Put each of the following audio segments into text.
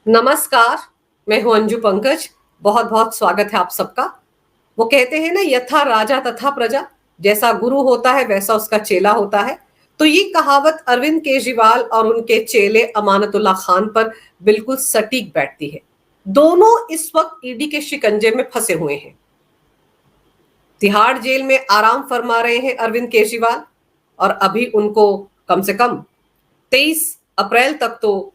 नमस्कार। मैं हूं अंजू पंकज। बहुत बहुत स्वागत है आप सबका। वो कहते हैं ना, यथा राजा तथा प्रजा। जैसा गुरु होता है वैसा उसका चेला होता है। तो ये कहावत अरविंद केजरीवाल और उनके चेले अमानतुल्लाह खान पर बिल्कुल सटीक बैठती है। दोनों इस वक्त ईडी के शिकंजे में फंसे हुए हैं। तिहाड़ जेल में आराम फरमा रहे हैं अरविंद केजरीवाल, और अभी उनको कम से कम 23 अप्रैल तक तो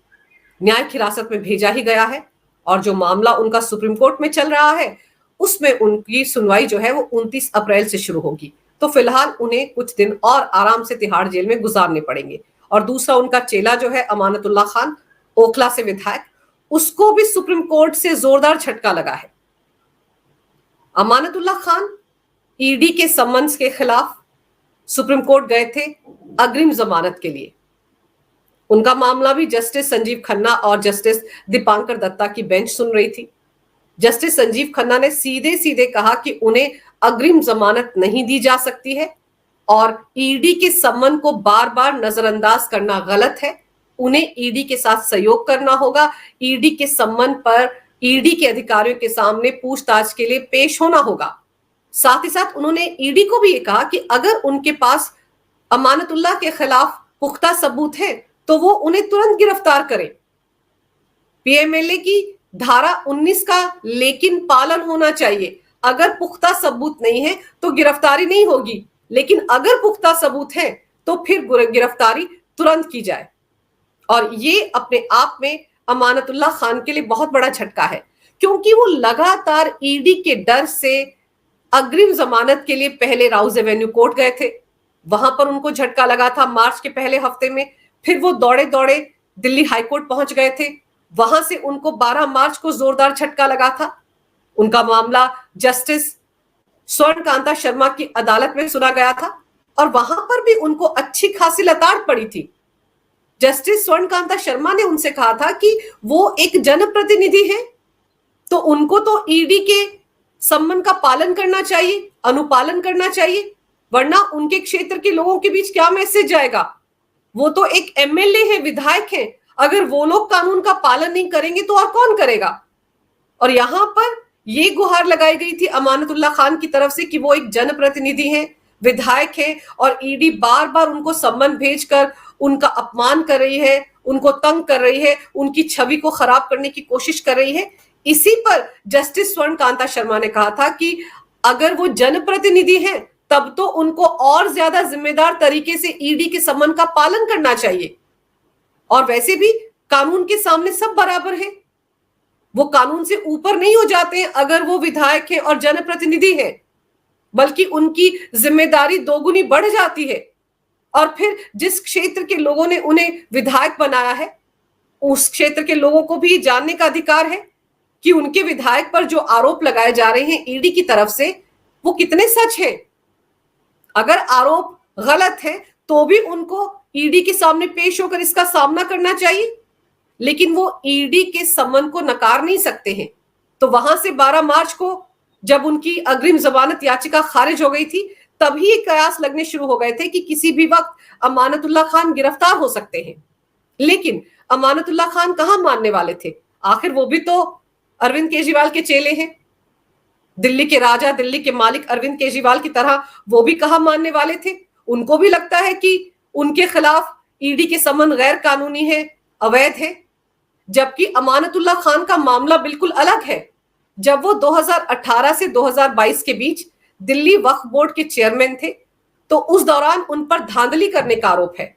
न्यायिक हिरासत में भेजा ही गया है। और जो मामला उनका सुप्रीम कोर्ट में चल रहा है उसमें उनकी सुनवाई जो है वो 29 अप्रैल से शुरू होगी। तो फिलहाल उन्हें कुछ दिन और आराम से तिहाड़ जेल में गुजारने पड़ेंगे। और दूसरा उनका चेला जो है अमानतुल्लाह खान, ओखला से विधायक, उसको भी सुप्रीम कोर्ट से जोरदार झटका लगा है। अमानतुल्लाह खान ईडी के सम्मन्स के खिलाफ सुप्रीम कोर्ट गए थे अग्रिम जमानत के लिए। उनका मामला भी जस्टिस संजीव खन्ना और जस्टिस दीपांकर दत्ता की बेंच सुन रही थी। जस्टिस संजीव खन्ना ने सीधे सीधे कहा कि उन्हें अग्रिम जमानत नहीं दी जा सकती है और ईडी के सम्मन को बार बार नजरअंदाज करना गलत है। उन्हें ईडी के साथ सहयोग करना होगा। ईडी के सम्मन पर ईडी के अधिकारियों के सामने पूछताछ के लिए पेश होना होगा। साथ ही साथ उन्होंने ईडी को भी ये कहा कि अगर उनके पास अमानतुल्लाह के खिलाफ पुख्ता सबूत है तो वो उन्हें तुरंत गिरफ्तार करें। पीएमएलए की धारा 19 का लेकिन पालन होना चाहिए। अगर पुख्ता सबूत नहीं है तो गिरफ्तारी नहीं होगी, लेकिन अगर पुख्ता सबूत है तो फिर गिरफ्तारी तुरंत की जाए। और ये अपने आप में अमानतुल्लाह खान के लिए बहुत बड़ा झटका है, क्योंकि वो लगातार ईडी के डर से अग्रिम जमानत के लिए पहले राउज एवेन्यू कोर्ट गए थे। वहां पर उनको झटका लगा था मार्च के पहले हफ्ते में। फिर वो दौड़े दौड़े दिल्ली हाईकोर्ट पहुंच गए थे। वहां से उनको 12 मार्च को जोरदार झटका लगा था। उनका मामला जस्टिस स्वर्णकांता शर्मा की अदालत में सुना गया था और वहां पर भी उनको अच्छी खासी लताड़ पड़ी थी। जस्टिस स्वर्णकांता शर्मा ने उनसे कहा था कि वो एक जनप्रतिनिधि है, तो उनको तो ईडी के सम्मन का पालन करना चाहिए, अनुपालन करना चाहिए, वरना उनके क्षेत्र के लोगों के बीच क्या मैसेज जाएगा। वो तो एक एमएलए है, विधायक है। अगर वो लोग कानून का पालन नहीं करेंगे तो और कौन करेगा। और यहां पर ये गुहार लगाई गई थी अमानतुल्लाह खान की तरफ से कि वो एक जनप्रतिनिधि हैं, विधायक हैं, और ईडी बार बार उनको सम्मन भेजकर उनका अपमान कर रही है, उनको तंग कर रही है, उनकी छवि को खराब करने की कोशिश कर रही है। इसी पर जस्टिस स्वर्णकांता शर्मा ने कहा था कि अगर वो जनप्रतिनिधि हैं तब तो उनको और ज्यादा जिम्मेदार तरीके से ईडी के सम्मन का पालन करना चाहिए। और वैसे भी कानून के सामने सब बराबर है, वो कानून से ऊपर नहीं हो जाते हैं अगर वो विधायक हैं और जनप्रतिनिधि हैं, बल्कि उनकी जिम्मेदारी दोगुनी बढ़ जाती है। और फिर जिस क्षेत्र के लोगों ने उन्हें विधायक बनाया है उस क्षेत्र के लोगों को भी जानने का अधिकार है कि उनके विधायक पर जो आरोप लगाए जा रहे हैं ईडी की तरफ से वो कितने सच हैं। अगर आरोप गलत है तो भी उनको ईडी के सामने पेश होकर इसका सामना करना चाहिए, लेकिन वो ईडी के सम्मन को नकार नहीं सकते हैं। तो वहां से 12 मार्च को जब उनकी अग्रिम जमानत याचिका खारिज हो गई थी तभी ये कयास लगने शुरू हो गए थे कि किसी भी वक्त अमानतुल्लाह खान गिरफ्तार हो सकते हैं। लेकिन अमानतुल्लाह खान कहां मानने वाले थे। आखिर वो भी तो अरविंद केजरीवाल के चेले हैं। दिल्ली के राजा, दिल्ली के मालिक अरविंद केजरीवाल की तरह वो भी कहां मानने वाले थे। उनको भी लगता है कि उनके खिलाफ ईडी के सम्मन गैर कानूनी है, अवैध है। जबकि अमानतुल्लाह खान का मामला बिल्कुल अलग है। जब वो 2018 से 2022 के बीच दिल्ली वक्फ बोर्ड के चेयरमैन थे तो उस दौरान उन पर धांधली करने का आरोप है।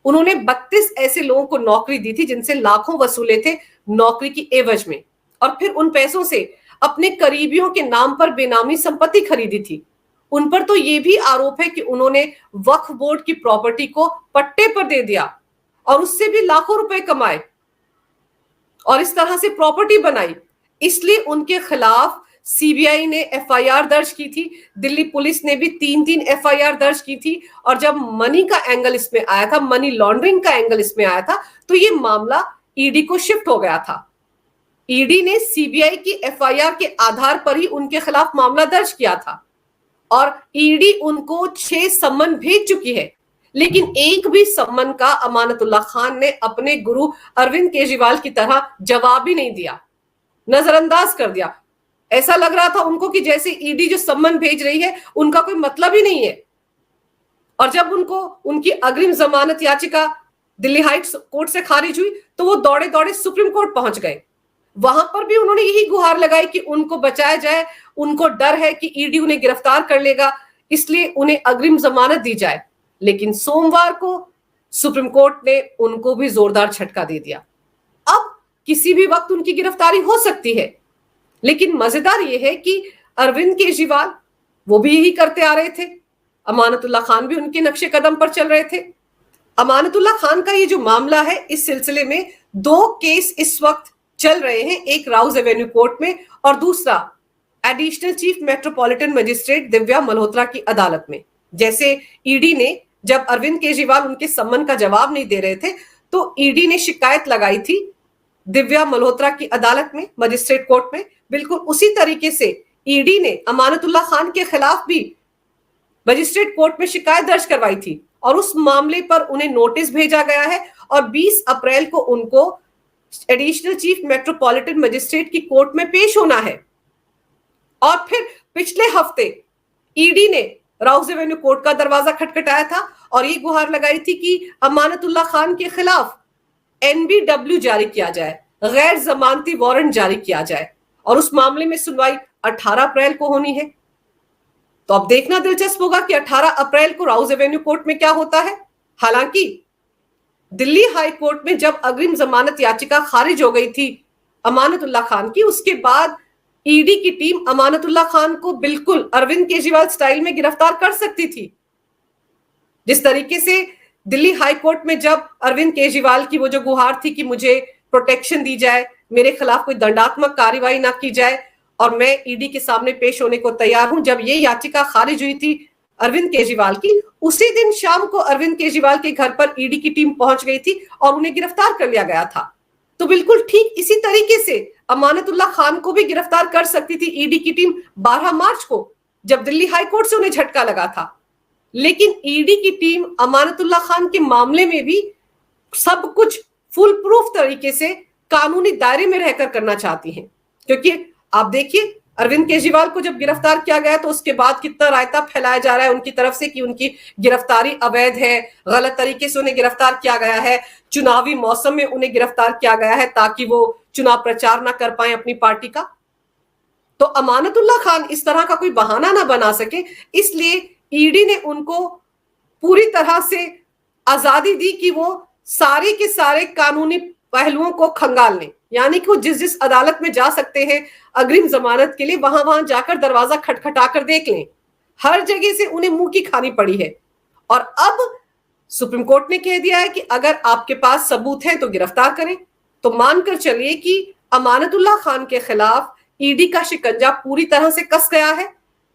उन्होंने 32 ऐसे लोगों को नौकरी दी थी जिनसे लाखों वसूले थे नौकरी की एवज में, और फिर उन पैसों से अपने करीबियों के नाम पर बेनामी संपत्ति खरीदी थी। उन पर तो यह भी आरोप है कि उन्होंने वक्फ बोर्ड की प्रॉपर्टी को पट्टे पर दे दिया और उससे भी लाखों रुपए कमाए और इस तरह से प्रॉपर्टी बनाई। इसलिए उनके खिलाफ सीबीआई ने एफआईआर दर्ज की थी, दिल्ली पुलिस ने भी 3-3 एफआईआर दर्ज की थी। और जब मनी का एंगल इसमें आया था, मनी लॉन्ड्रिंग का एंगल इसमें आया था, तो ये मामला ईडी को शिफ्ट हो गया था। ईडी ने सीबीआई की एफआईआर के आधार पर ही उनके खिलाफ मामला दर्ज किया था और ईडी उनको 6 सम्मन भेज चुकी है। लेकिन एक भी सम्मन का अमानतुल्लाह खान ने अपने गुरु अरविंद केजरीवाल की तरह जवाब ही नहीं दिया, नजरअंदाज कर दिया। ऐसा लग रहा था उनको कि जैसे ईडी जो सम्मन भेज रही है उनका कोई मतलब ही नहीं है। और जब उनको उनकी अग्रिम जमानत याचिका दिल्ली हाई कोर्ट से खारिज हुई तो वो दौड़े दौड़े सुप्रीम कोर्ट पहुंच गए। वहां पर भी उन्होंने यही गुहार लगाई कि उनको बचाया जाए, उनको डर है कि ईडी उन्हें गिरफ्तार कर लेगा, इसलिए उन्हें अग्रिम जमानत दी जाए। लेकिन सोमवार को सुप्रीम कोर्ट ने उनको भी जोरदार झटका दे दिया। अब किसी भी वक्त उनकी गिरफ्तारी हो सकती है। लेकिन मजेदार यह है कि अरविंद केजरीवाल वो भी यही करते आ रहे थे, अमानतुल्लाह खान भी उनके नक्शे कदम पर चल रहे थे। अमानतुल्लाह खान का ये जो मामला है, इस सिलसिले में 2 केस इस वक्त चल रहे हैं, एक राउज एवेन्यू कोर्ट में और दूसरा additional chief metropolitan magistrate Divya Malhotra की अदालत में। जैसे ईडी ने जब अरविंद केजरीवाल उनके सम्मन का जवाब नहीं दे रहे थे तो ईडी ने शिकायत लगाई थी दिव्या मल्होत्रा की अदालत में, मजिस्ट्रेट कोर्ट में, बिल्कुल उसी तरीके से ईडी ने अमानतुल्लाह खान के खिलाफ भी मजिस्ट्रेट कोर्ट में शिकायत दर्ज करवाई थी और उस मामले पर उन्हें नोटिस भेजा गया है और 20 अप्रैल को उनको एडिशनल चीफ मेट्रोपॉलिटन मजिस्ट्रेट की कोर्ट में पेश होना है। और फिर पिछले हफ्ते ईडी ने राउज एवेन्यू कोर्ट का दरवाजा खटखटाया था और ये गुहार लगाई थी कि अमानतुल्लाह खान के खिलाफ एनबीडब्ल्यू जारी किया जाए, गैर जमानती वारंट जारी किया जाए और उस मामले में सुनवाई 18 अप्रैल को होनी है। तो अब देखना दिलचस्प होगा कि 18 अप्रैल को राउज एवेन्यू कोर्ट में क्या होता है। हालांकि दिल्ली हाई कोर्ट में जब अग्रिम जमानत याचिका खारिज हो गई थी अमानतुल्लाह खान की, उसके बाद ईडी की टीम अमानतुल्लाह खान को बिल्कुल अरविंद केजरीवाल स्टाइल में गिरफ्तार कर सकती थी। जिस तरीके से दिल्ली हाई कोर्ट में जब अरविंद केजरीवाल की वो जो गुहार थी कि मुझे प्रोटेक्शन दी जाए, मेरे खिलाफ कोई दंडात्मक कार्रवाई ना की जाए और मैं ईडी के सामने पेश होने को तैयार हूं, जब ये याचिका खारिज हुई थी अरविंद केजरीवाल की, उसी दिन शाम को अरविंद केजरीवाल के घर पर ईडी की टीम पहुंच गई थी और उन्हें गिरफ्तार कर लिया गया था। तो बिल्कुल ठीक इसी तरीके से अमानतुल्लाह खान को भी गिरफ्तार कर सकती थी ईडी की टीम 12 मार्च को, जब दिल्ली हाई कोर्ट से उन्हें झटका लगा था। लेकिन ईडी की टीम अमानतुल्लाह खान के मामले में भी सब कुछ फुल प्रूफ तरीके से कानूनी दायरे में रहकर करना चाहती हैं। क्योंकि आप देखिए अरविंद केजरीवाल को जब गिरफ्तार किया गया तो उसके बाद कितना रायता फैलाया जा रहा है उनकी तरफ से कि उनकी गिरफ्तारी अवैध है, गलत तरीके से उन्हें गिरफ्तार किया गया है, चुनावी मौसम में उन्हें गिरफ्तार किया गया है ताकि वो चुनाव प्रचार ना कर पाए अपनी पार्टी का। तो अमानतुल्लाह खान इस तरह का कोई बहाना ना बना सके, इसलिए ईडी ने उनको पूरी तरह से आजादी दी कि वो सारे के सारे कानूनी पहलुओं को खंगाल लें। यानी कि वो जिस जिस अदालत में जा सकते हैं अग्रिम जमानत के लिए, वहां वहां जाकर दरवाजा खटखटा कर देख लें। हर जगह से उन्हें मुंह की खानी पड़ी है। और अब सुप्रीम कोर्ट ने कह दिया है कि अगर आपके पास सबूत है तो गिरफ्तार करें। तो मानकर चलिए कि अमानतुल्लाह खान के खिलाफ ईडी का शिकंजा पूरी तरह से कस गया है।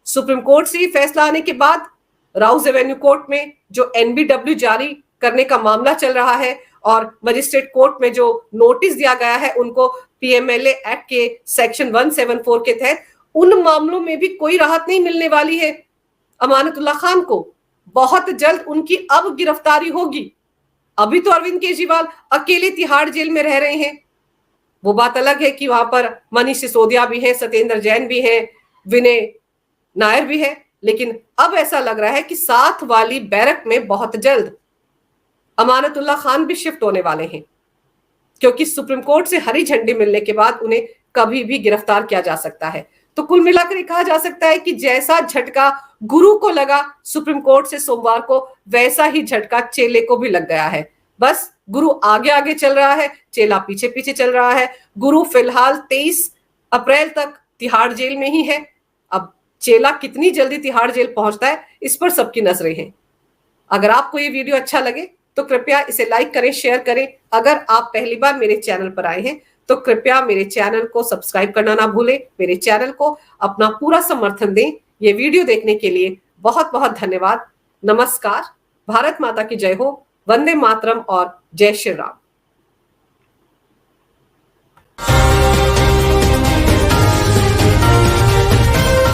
सुप्रीम कोर्ट से फैसला आने के बाद राउज एवेन्यू कोर्ट में जो एनबीडब्ल्यू जारी करने का मामला चल रहा है और मजिस्ट्रेट कोर्ट में जो नोटिस दिया गया है उनको पीएमएलए एक्ट के सेक्शन 174 के तहत, उन मामलों में भी कोई राहत नहीं मिलने वाली है अमानतुल्लाह खान को। बहुत जल्द उनकी अब गिरफ्तारी होगी। अभी तो अरविंद केजरीवाल अकेले तिहाड़ जेल में रह रहे हैं। वो बात अलग है कि वहां पर मनीष सिसोदिया भी है, सत्येंद्र जैन भी है, विनय नायर भी है। लेकिन अब ऐसा लग रहा है कि साथ वाली बैरक में बहुत जल्द अमानतुल्लाह खान भी शिफ्ट होने वाले हैं, क्योंकि सुप्रीम कोर्ट से हरी झंडी मिलने के बाद उन्हें कभी भी गिरफ्तार किया जा सकता है। तो कुल मिलाकर कहा जा सकता है कि जैसा झटका गुरु को लगा सुप्रीम कोर्ट से सोमवार को, वैसा ही झटका चेले को भी लग गया है। बस गुरु आगे आगे चल रहा है, चेला पीछे पीछे चल रहा है। गुरु फिलहाल 23 अप्रैल तक तिहाड़ जेल में ही है। अब चेला कितनी जल्दी तिहाड़ जेल पहुंचता है, इस पर सबकी नजरें हैं। अगर आपको ये वीडियो अच्छा लगे तो कृपया इसे लाइक करें, शेयर करें। अगर आप पहली बार मेरे चैनल पर आए हैं तो कृपया मेरे चैनल को सब्सक्राइब करना ना भूलें। मेरे चैनल को अपना पूरा समर्थन दें। ये वीडियो देखने के लिए बहुत बहुत धन्यवाद। नमस्कार। भारत माता की जय हो। वंदे मातरम और जय श्री राम।